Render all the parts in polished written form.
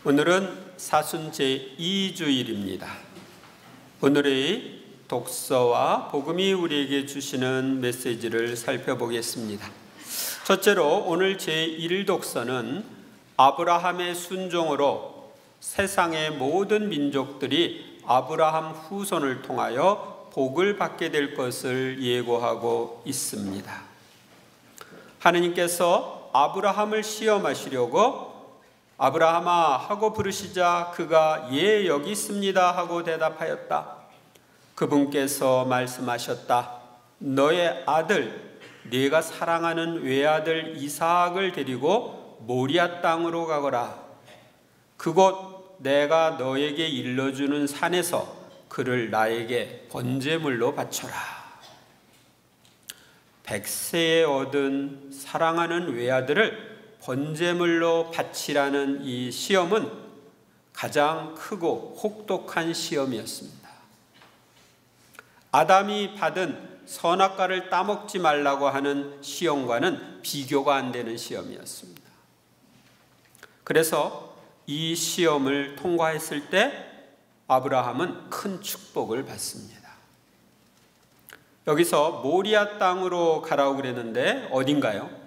오늘은 사순 제2주일입니다. 오늘의 독서와 복음이 우리에게 주시는 메시지를 살펴보겠습니다. 첫째로 오늘 제1독서는 아브라함의 순종으로 세상의 모든 민족들이 아브라함 후손을 통하여 복을 받게 될 것을 예고하고 있습니다. 하느님께서 아브라함을 시험하시려고 아브라함아 하고 부르시자 그가 예 여기 있습니다 하고 대답하였다. 그분께서 말씀하셨다. 너의 아들 네가 사랑하는 외아들 이삭을 데리고 모리아 땅으로 가거라. 그곳 내가 너에게 일러주는 산에서 그를 나에게 번제물로 바쳐라. 100세에 얻은 사랑하는 외아들을 번제물로 바치라는 이 시험은 가장 크고 혹독한 시험이었습니다. 아담이 받은 선악과를 따먹지 말라고 하는 시험과는 비교가 안 되는 시험이었습니다. 그래서 이 시험을 통과했을 때 아브라함은 큰 축복을 받습니다. 여기서 모리아 땅으로 가라고 그랬는데 어딘가요?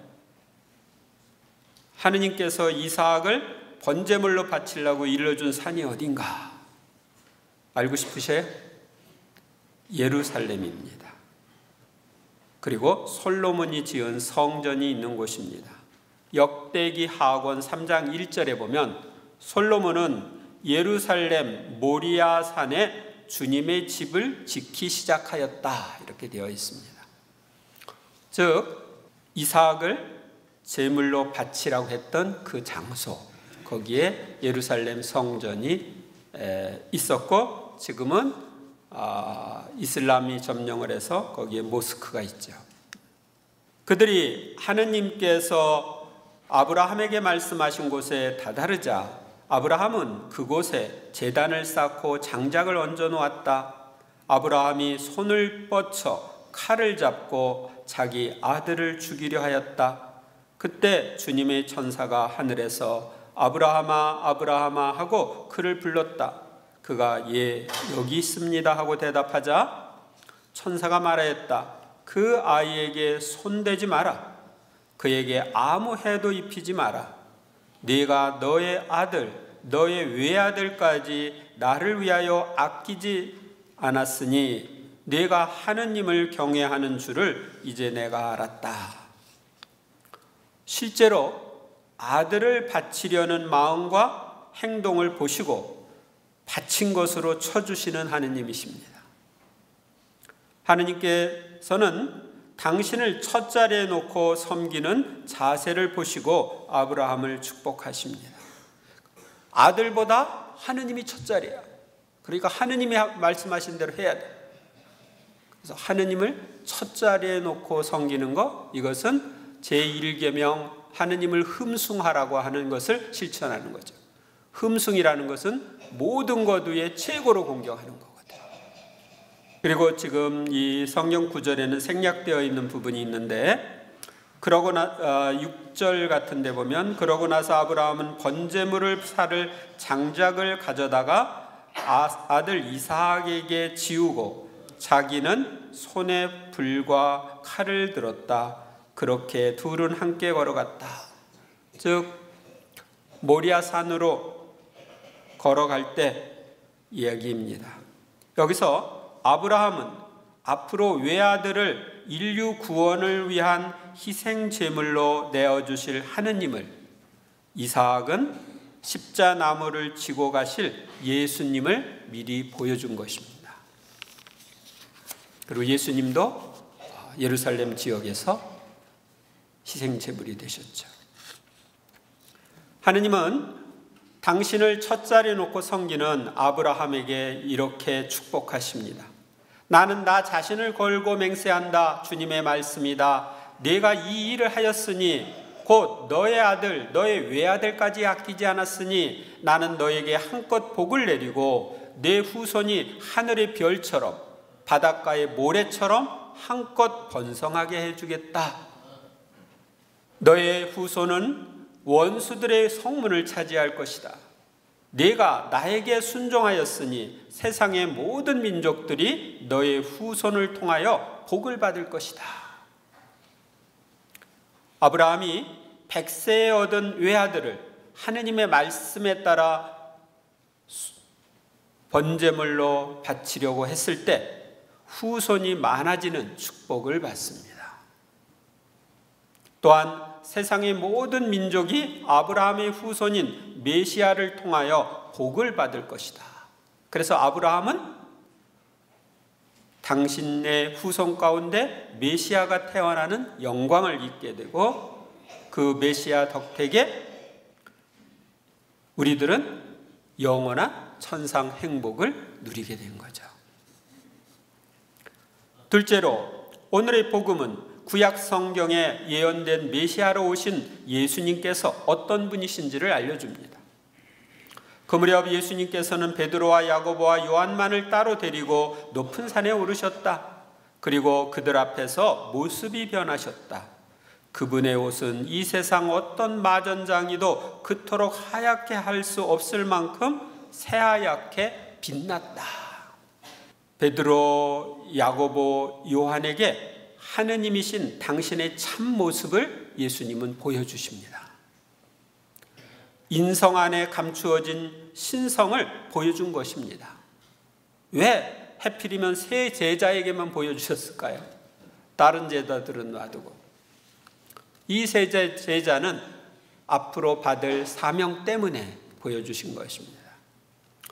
하느님께서 이삭을 번제물로 바치려고 일러준 산이 어딘가 알고 싶으세요? 예루살렘입니다. 그리고 솔로몬이 지은 성전이 있는 곳입니다. 역대기 하권 3장 1절에 보면 솔로몬은 예루살렘 모리아 산에 주님의 집을 짓기 시작하였다 이렇게 되어 있습니다. 즉 이삭을 제물로 바치라고 했던 그 장소, 거기에 예루살렘 성전이 있었고 지금은 이슬람이 점령을 해서 거기에 모스크가 있죠. 그들이 하느님께서 아브라함에게 말씀하신 곳에 다다르자 아브라함은 그곳에 제단을 쌓고 장작을 얹어 놓았다. 아브라함이 손을 뻗쳐 칼을 잡고 자기 아들을 죽이려 하였다. 그때 주님의 천사가 하늘에서 아브라함아 아브라함아 하고 그를 불렀다. 그가 예 여기 있습니다 하고 대답하자 천사가 말하였다. 그 아이에게 손대지 마라. 그에게 아무 해도 입히지 마라. 네가 너의 아들 너의 외아들까지 나를 위하여 아끼지 않았으니 네가 하느님을 경외하는 줄을 이제 내가 알았다. 실제로 아들을 바치려는 마음과 행동을 보시고 바친 것으로 쳐주시는 하느님이십니다. 하느님께서는 당신을 첫 자리에 놓고 섬기는 자세를 보시고 아브라함을 축복하십니다. 아들보다 하느님이 첫 자리야. 그러니까 하느님이 말씀하신 대로 해야 돼. 그래서 하느님을 첫 자리에 놓고 섬기는 것, 이것은 제1계명 하느님을 흠숭하라고 하는 것을 실천하는 거죠. 흠숭이라는 것은 모든 것 위에 최고로 공경하는 거거든요. 그리고 지금 이 성경 구절에는 생략되어 있는 부분이 있는데 그러고 6절 같은 데 보면 그러고 나서 아브라함은 번제물을 살 장작을 가져다가 아들 이삭에게 지우고 자기는 손에 불과 칼을 들었다. 그렇게 둘은 함께 걸어갔다. 즉 모리아 산으로 걸어갈 때 이야기입니다. 여기서 아브라함은 앞으로 외아들을 인류 구원을 위한 희생 제물로 내어주실 하느님을, 이삭은 십자나무를 지고 가실 예수님을 미리 보여준 것입니다. 그리고 예수님도 예루살렘 지역에서 희생 제물이 되셨죠. 하느님은 당신을 첫 자리에 놓고 섬기는 아브라함에게 이렇게 축복하십니다. 나는 나 자신을 걸고 맹세한다. 주님의 말씀이다. 내가 이 일을 하였으니 곧 너의 아들 너의 외아들까지 아끼지 않았으니 나는 너에게 한껏 복을 내리고 내 후손이 하늘의 별처럼 바닷가의 모래처럼 한껏 번성하게 해주겠다. 너의 후손은 원수들의 성문을 차지할 것이다. 네가 나에게 순종하였으니 세상의 모든 민족들이 너의 후손을 통하여 복을 받을 것이다. 아브라함이 100세에 얻은 외아들을 하느님의 말씀에 따라 번제물로 바치려고 했을 때 후손이 많아지는 축복을 받습니다. 또한 세상의 모든 민족이 아브라함의 후손인 메시아를 통하여 복을 받을 것이다. 그래서 아브라함은 당신의 후손 가운데 메시아가 태어나는 영광을 입게 되고 그 메시아 덕택에 우리들은 영원한 천상 행복을 누리게 된 거죠. 둘째로 오늘의 복음은 구약 성경에 예언된 메시아로 오신 예수님께서 어떤 분이신지를 알려줍니다. 그 무렵 예수님께서는 베드로와 야고보와 요한만을 따로 데리고 높은 산에 오르셨다. 그리고 그들 앞에서 모습이 변하셨다. 그분의 옷은 이 세상 어떤 마전장이도 그토록 하얗게 할 수 없을 만큼 새하얗게 빛났다. 베드로, 야고보, 요한에게 하느님이신 당신의 참 모습을 예수님은 보여주십니다. 인성 안에 감추어진 신성을 보여준 것입니다. 왜 하필이면 세 제자에게만 보여주셨을까요? 다른 제자들은 놔두고. 이 세 제자는 앞으로 받을 사명 때문에 보여주신 것입니다.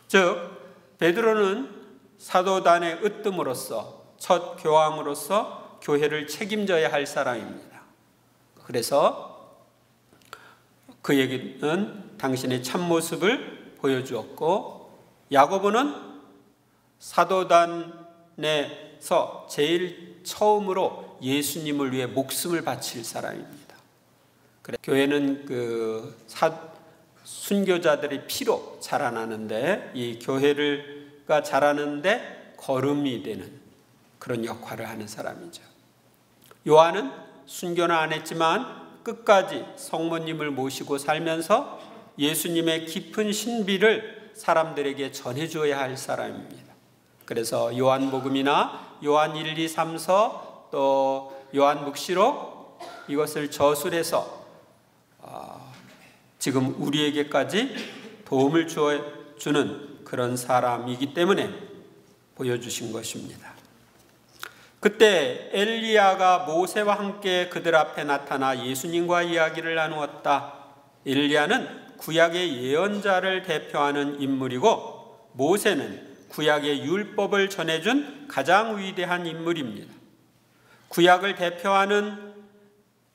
즉 베드로는 사도단의 으뜸으로서 첫 교황으로서 교회를 책임져야 할 사람입니다. 그래서 그에게는 당신의 참모습을 보여주었고, 야고보는 사도단에서 제일 처음으로 예수님을 위해 목숨을 바칠 사람입니다. 그래, 교회는 순교자들의 피로 자라나는데, 이 교회가 자라는데 거름이 되는 그런 역할을 하는 사람이죠. 요한은 순교는 안 했지만 끝까지 성모님을 모시고 살면서 예수님의 깊은 신비를 사람들에게 전해줘야 할 사람입니다. 그래서 요한복음이나 요한 1, 2, 3서 또 요한묵시록 이것을 저술해서 지금 우리에게까지 도움을 주는 그런 사람이기 때문에 보여주신 것입니다. 그때 엘리야가 모세와 함께 그들 앞에 나타나 예수님과 이야기를 나누었다. 엘리야는 구약의 예언자를 대표하는 인물이고 모세는 구약의 율법을 전해준 가장 위대한 인물입니다. 구약을 대표하는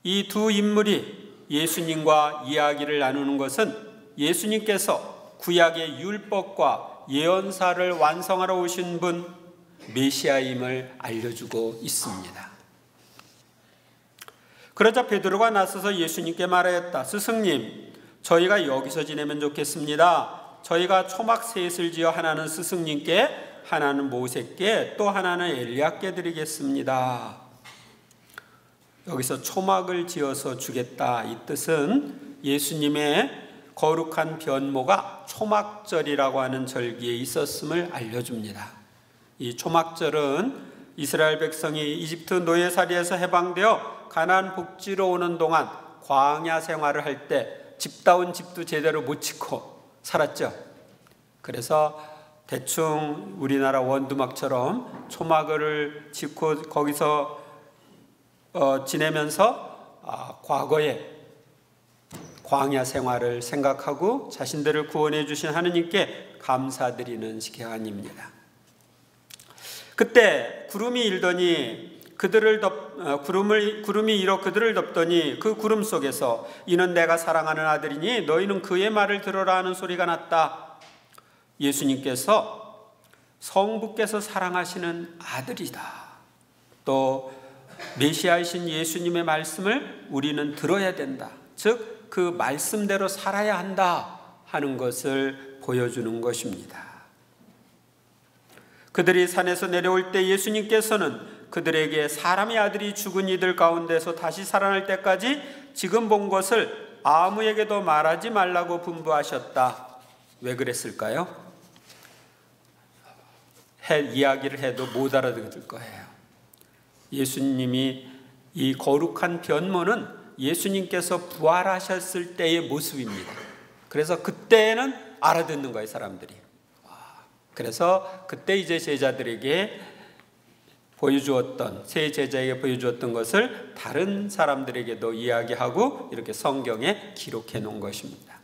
이 두 인물이 예수님과 이야기를 나누는 것은 예수님께서 구약의 율법과 예언사를 완성하러 오신 분 메시아임을 알려주고 있습니다. 그러자 베드로가 나서서 예수님께 말하였다. 스승님, 저희가 여기서 지내면 좋겠습니다. 저희가 초막 셋을 지어 하나는 스승님께, 하나는 모세께, 또 하나는 엘리야께 드리겠습니다. 여기서 초막을 지어서 주겠다, 이 뜻은 예수님의 거룩한 변모가 초막절이라고 하는 절기에 있었음을 알려줍니다. 이 초막절은 이스라엘 백성이 이집트 노예살이에서 해방되어 가나안 복지로 오는 동안 광야 생활을 할 때 집다운 집도 제대로 못 짓고 살았죠. 그래서 대충 우리나라 원두막처럼 초막을 짓고 거기서 지내면서 과거에 광야 생활을 생각하고 자신들을 구원해 주신 하느님께 감사드리는 기간입니다. 그때 구름이 일더니 구름이 일어 그들을 덮더니 그 구름 속에서 이는 내가 사랑하는 아들이니 너희는 그의 말을 들어라 하는 소리가 났다. 예수님께서 성부께서 사랑하시는 아들이다. 또 메시아이신 예수님의 말씀을 우리는 들어야 된다. 즉 그 말씀대로 살아야 한다 하는 것을 보여주는 것입니다. 그들이 산에서 내려올 때 예수님께서는 그들에게 사람의 아들이 죽은 이들 가운데서 다시 살아날 때까지 지금 본 것을 아무에게도 말하지 말라고 분부하셨다. 왜 그랬을까요? 이야기를 해도 못 알아듣을 거예요. 예수님이 이 거룩한 변모는 예수님께서 부활하셨을 때의 모습입니다. 그래서 그때는 알아듣는 거예요, 사람들이. 그래서 그때 이제 제자들에게 보여주었던, 새 제자에게 보여주었던 것을 다른 사람들에게도 이야기하고 이렇게 성경에 기록해 놓은 것입니다.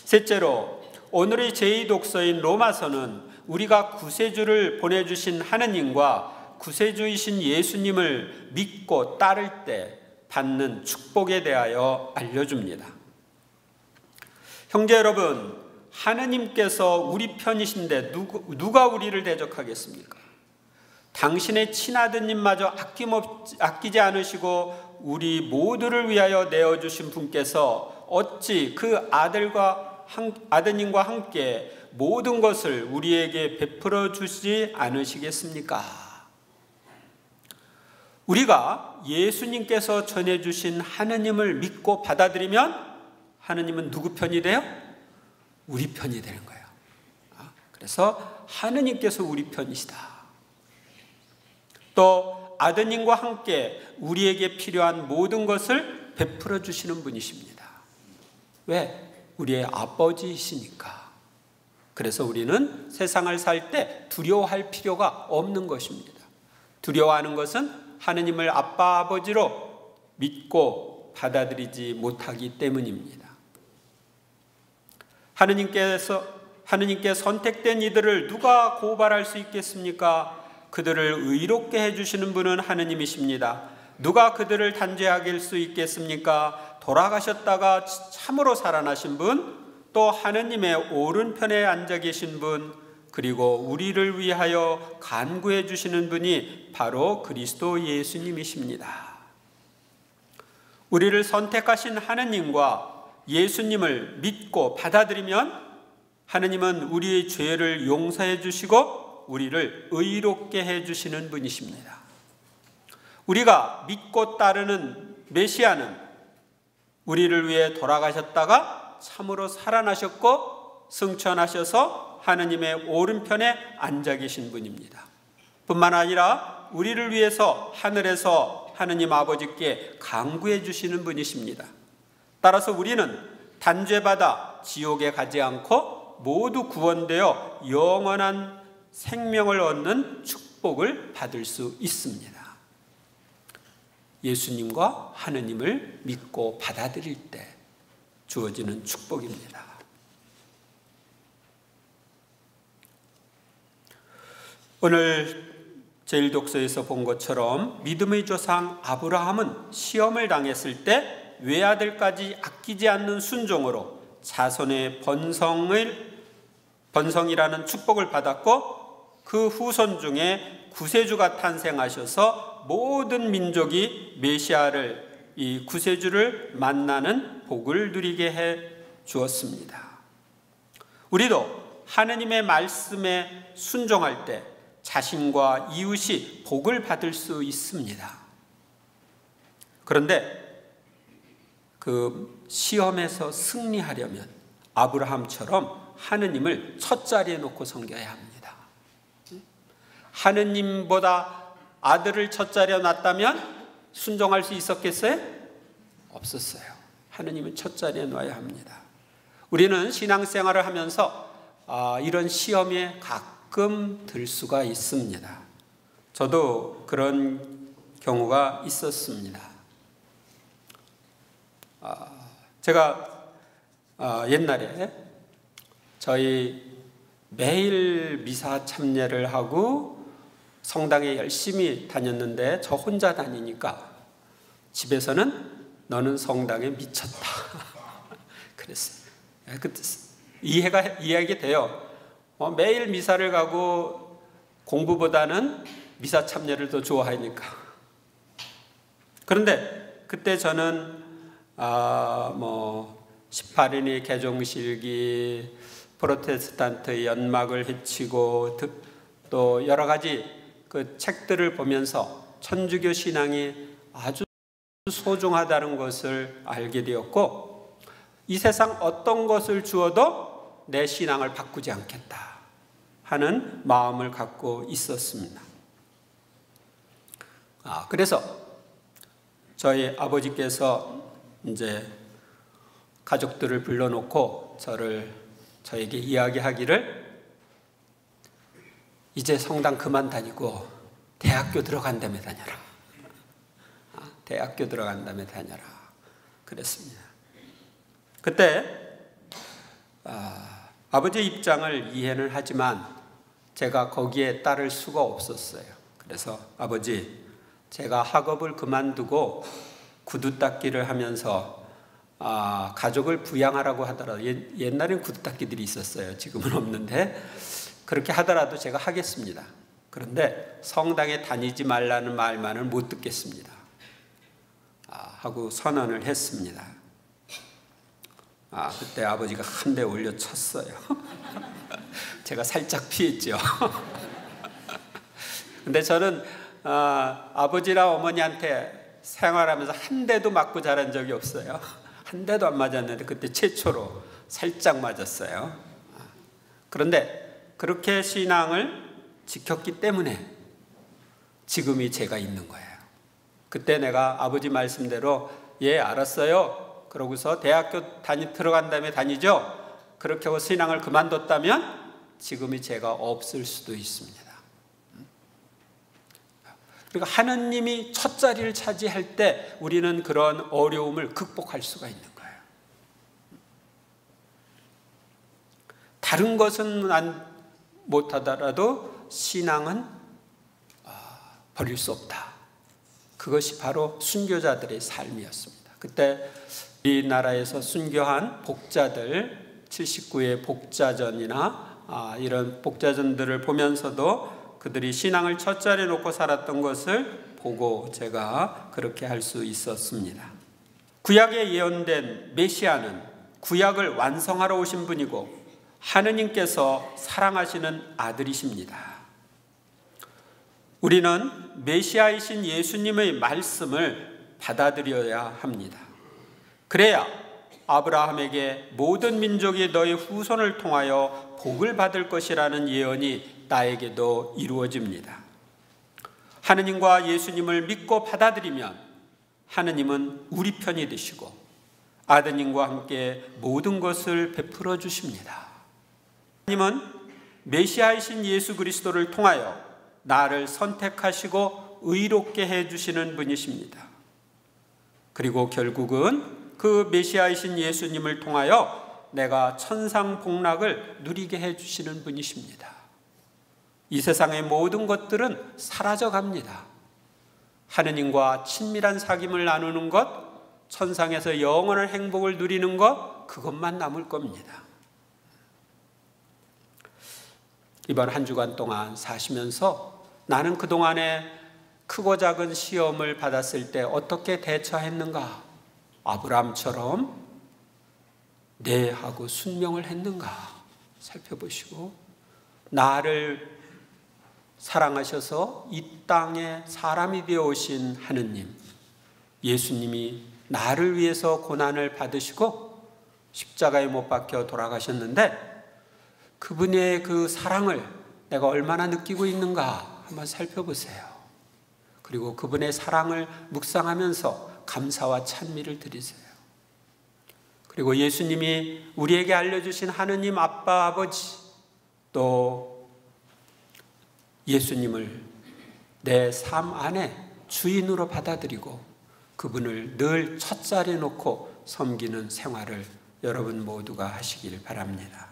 셋째로, 오늘의 제2독서인 로마서는 우리가 구세주를 보내주신 하느님과 구세주이신 예수님을 믿고 따를 때 받는 축복에 대하여 알려줍니다. 형제 여러분, 하느님께서 우리 편이신데 누가 우리를 대적하겠습니까? 당신의 친아드님마저 아끼지 않으시고 우리 모두를 위하여 내어주신 분께서 어찌 그 아드님과 함께 모든 것을 우리에게 베풀어 주시지 않으시겠습니까? 우리가 예수님께서 전해주신 하느님을 믿고 받아들이면 하느님은 누구 편이 돼요? 우리 편이 되는 거예요. 그래서 하느님께서 우리 편이시다. 또 아드님과 함께 우리에게 필요한 모든 것을 베풀어 주시는 분이십니다. 왜? 우리의 아버지이시니까. 그래서 우리는 세상을 살 때 두려워할 필요가 없는 것입니다. 두려워하는 것은 하느님을 아빠 아버지로 믿고 받아들이지 못하기 때문입니다. 하느님께 선택된 이들을 누가 고발할 수 있겠습니까? 그들을 의롭게 해주시는 분은 하느님이십니다. 누가 그들을 단죄하게 할 수 있겠습니까? 돌아가셨다가 참으로 살아나신 분, 또 하느님의 오른편에 앉아 계신 분, 그리고 우리를 위하여 간구해 주시는 분이 바로 그리스도 예수님이십니다. 우리를 선택하신 하느님과 예수님을 믿고 받아들이면 하느님은 우리의 죄를 용서해 주시고 우리를 의롭게 해 주시는 분이십니다. 우리가 믿고 따르는 메시아는 우리를 위해 돌아가셨다가 참으로 살아나셨고 승천하셔서 하느님의 오른편에 앉아 계신 분입니다. 뿐만 아니라 우리를 위해서 하늘에서 하느님 아버지께 간구해 주시는 분이십니다. 따라서 우리는 단죄받아 지옥에 가지 않고 모두 구원되어 영원한 생명을 얻는 축복을 받을 수 있습니다. 예수님과 하느님을 믿고 받아들일 때 주어지는 축복입니다. 오늘 제1독서에서 본 것처럼 믿음의 조상 아브라함은 시험을 당했을 때 외아들까지 아끼지 않는 순종으로 자손의 번성이라는 축복을 받았고 그 후손 중에 구세주가 탄생하셔서 모든 민족이 메시아를, 이 구세주를 만나는 복을 누리게 해 주었습니다. 우리도 하느님의 말씀에 순종할 때 자신과 이웃이 복을 받을 수 있습니다. 그런데 그 시험에서 승리하려면 아브라함처럼 하느님을 첫 자리에 놓고 섬겨야 합니다. 하느님보다 아들을 첫 자리에 놨다면 순종할 수 있었겠어요? 없었어요. 하느님은 첫 자리에 놔야 합니다. 우리는 신앙생활을 하면서 이런 시험에 가끔 들 수가 있습니다. 저도 그런 경우가 있었습니다. 제가 옛날에 저희 매일 미사 참여를 하고 성당에 열심히 다녔는데 저 혼자 다니니까 집에서는 너는 성당에 미쳤다 그랬어요. 이해가 돼요. 매일 미사를 가고 공부보다는 미사 참여를 더 좋아하니까. 그런데 그때 저는 18인의 개종실기, 프로테스탄트 연막을 헤치고 또 여러 가지 그 책들을 보면서 천주교 신앙이 아주 소중하다는 것을 알게 되었고, 이 세상 어떤 것을 주어도 내 신앙을 바꾸지 않겠다 하는 마음을 갖고 있었습니다. 그래서 저희 아버지께서 이제 가족들을 불러놓고 저에게 이야기하기를, 이제 성당 그만 다니고 대학교 들어간 다음에 다녀라. 대학교 들어간 다음에 다녀라. 그랬습니다. 그때 아버지의 입장을 이해는 하지만 제가 거기에 따를 수가 없었어요. 그래서 아버지, 제가 학업을 그만두고 구두 닦기를 하면서 가족을 부양하라고 하더라도, 옛날엔 구두 닦기들이 있었어요. 지금은 없는데 그렇게 하더라도 제가 하겠습니다. 그런데 성당에 다니지 말라는 말만은 못 듣겠습니다 하고 선언을 했습니다. 그때 아버지가 한 대 올려 쳤어요. 제가 살짝 피했죠. 근데 저는 아버지랑 어머니한테 생활하면서 한 대도 맞고 자란 적이 없어요. 한 대도 안 맞았는데 그때 최초로 살짝 맞았어요. 그런데 그렇게 신앙을 지켰기 때문에 지금이 제가 있는 거예요. 그때 내가 아버지 말씀대로 예 알았어요 그러고서 대학교 들어간 다음에 다니죠, 그렇게 하고 신앙을 그만뒀다면 지금이 제가 없을 수도 있습니다. 그러니까 하느님이 첫 자리를 차지할 때 우리는 그런 어려움을 극복할 수가 있는 거예요. 다른 것은 못하더라도 신앙은 버릴 수 없다. 그것이 바로 순교자들의 삶이었습니다. 그때 이 나라에서 순교한 복자들, 79의 복자전이나 이런 복자전들을 보면서도 그들이 신앙을 첫 자리에 놓고 살았던 것을 보고 제가 그렇게 할 수 있었습니다. 구약에 예언된 메시아는 구약을 완성하러 오신 분이고 하느님께서 사랑하시는 아들이십니다. 우리는 메시아이신 예수님의 말씀을 받아들여야 합니다. 그래야 아브라함에게 모든 민족이 너의 후손을 통하여 복을 받을 것이라는 예언이 나에게도 이루어집니다. 하느님과 예수님을 믿고 받아들이면 하느님은 우리 편이 되시고 아드님과 함께 모든 것을 베풀어 주십니다. 하느님은 메시아이신 예수 그리스도를 통하여 나를 선택하시고 의롭게 해주시는 분이십니다. 그리고 결국은 그 메시아이신 예수님을 통하여 내가 천상 복락을 누리게 해주시는 분이십니다. 이 세상의 모든 것들은 사라져 갑니다. 하느님과 친밀한 사귐을 나누는 것, 천상에서 영원한 행복을 누리는 것, 그것만 남을 겁니다. 이번 한 주간 동안 사시면서 나는 그동안에 크고 작은 시험을 받았을 때 어떻게 대처했는가? 아브라함처럼 네 하고 순명을 했는가? 살펴보시고, 나를 사랑하셔서 이 땅에 사람이 되어 오신 하느님, 예수님이 나를 위해서 고난을 받으시고 십자가에 못 박혀 돌아가셨는데 그분의 그 사랑을 내가 얼마나 느끼고 있는가 한번 살펴보세요. 그리고 그분의 사랑을 묵상하면서 감사와 찬미를 드리세요. 그리고 예수님이 우리에게 알려주신 하느님 아빠 아버지, 또 예수님을 내 삶 안에 주인으로 받아들이고 그분을 늘 첫자리에 놓고 섬기는 생활을 여러분 모두가 하시길 바랍니다.